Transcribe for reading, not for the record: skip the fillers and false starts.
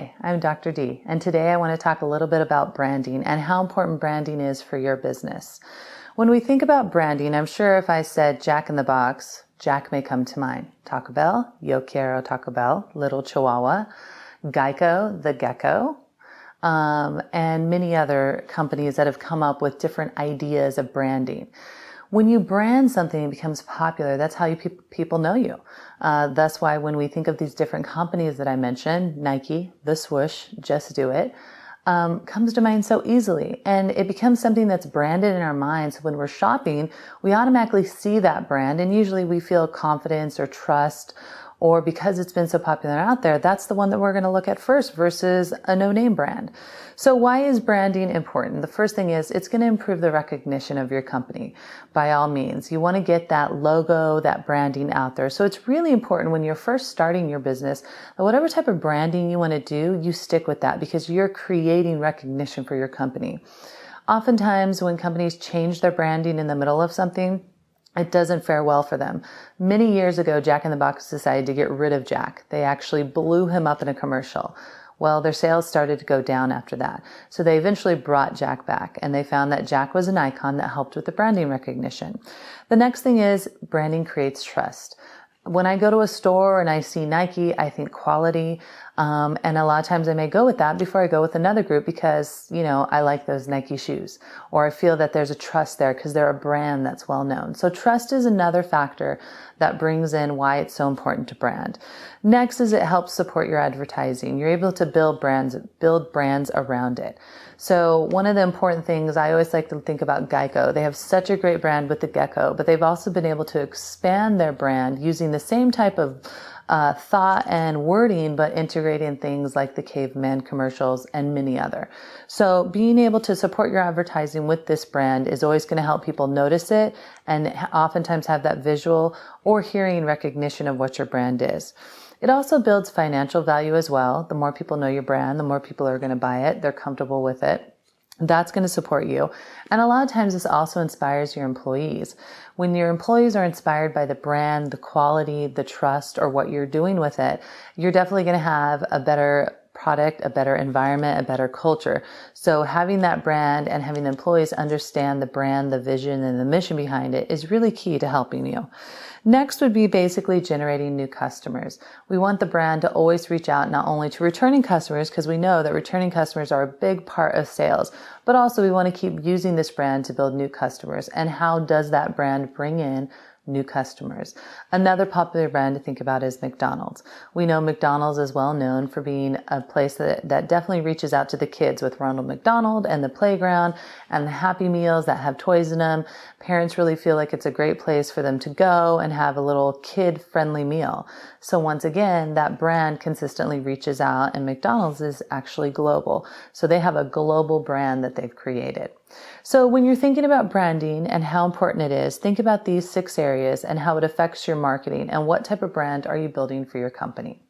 Hi, I'm Dr. D, and today I want to talk a little bit about branding and how important branding is for your business. When we think about branding, I'm sure if I said Jack in the Box, Jack may come to mind. Taco Bell, Yo quiero Taco Bell, Little Chihuahua, Geico, the gecko, and many other companies that have come up with different ideas of branding. When you brand something, it becomes popular. That's how people know you. That's why when we think of these different companies that I mentioned, Nike, the swoosh, Just Do It, comes to mind so easily. And it becomes something that's branded in our minds. So when we're shopping, we automatically see that brand, and usually we feel confidence or trust, or because it's been so popular out there, that's the one that we're going to look at first versus a no-name brand. So why is branding important? The first thing is it's going to improve the recognition of your company. By all means, you want to get that logo, that branding out there. So it's really important when you're first starting your business that whatever type of branding you want to do, you stick with that because you're creating recognition for your company. Oftentimes when companies change their branding in the middle of something, it doesn't fare well for them. Many years ago, Jack in the Box decided to get rid of Jack. They actually blew him up in a commercial. Well, their sales started to go down after that. So they eventually brought Jack back, and they found that Jack was an icon that helped with the branding recognition. The next thing is branding creates trust. When I go to a store and I see Nike, I think quality. And a lot of times I may go with that before I go with another group because, I like those Nike shoes, or I feel that there's a trust there because they're a brand that's well known. So trust is another factor that brings in why it's so important to brand. Next is it helps support your advertising. You're able to build brands around it. So one of the important things I always like to think about Geico. They have such a great brand with the gecko, but they've also been able to expand their brand using the same type of thought and wording, but integrating things like the caveman commercials and many other. So being able to support your advertising with this brand is always going to help people notice it and oftentimes have that visual or hearing recognition of what your brand is. It also builds financial value as well. The more people know your brand, the more people are going to buy it. They're comfortable with it. That's going to support you. And a lot of times this also inspires your employees. When your employees are inspired by the brand, the quality, the trust, or what you're doing with it, you're definitely going to have a better product, a better environment, a better culture. So having that brand and having the employees understand the brand, the vision, and the mission behind it is really key to helping you. Next would be basically generating new customers. We want the brand to always reach out not only to returning customers, because we know that returning customers are a big part of sales, but also we want to keep using this brand to build new customers. And how does that brand bring in new customers? Another popular brand to think about is McDonald's. We know McDonald's is well known for being a place that definitely reaches out to the kids with Ronald McDonald and the playground and the Happy Meals that have toys in them. Parents really feel like it's a great place for them to go and have a little kid-friendly meal. So once again, that brand consistently reaches out, and McDonald's is actually global. So they have a global brand that they've created. So when you're thinking about branding and how important it is, think about these 6 areas and how it affects your marketing and what type of brand are you building for your company.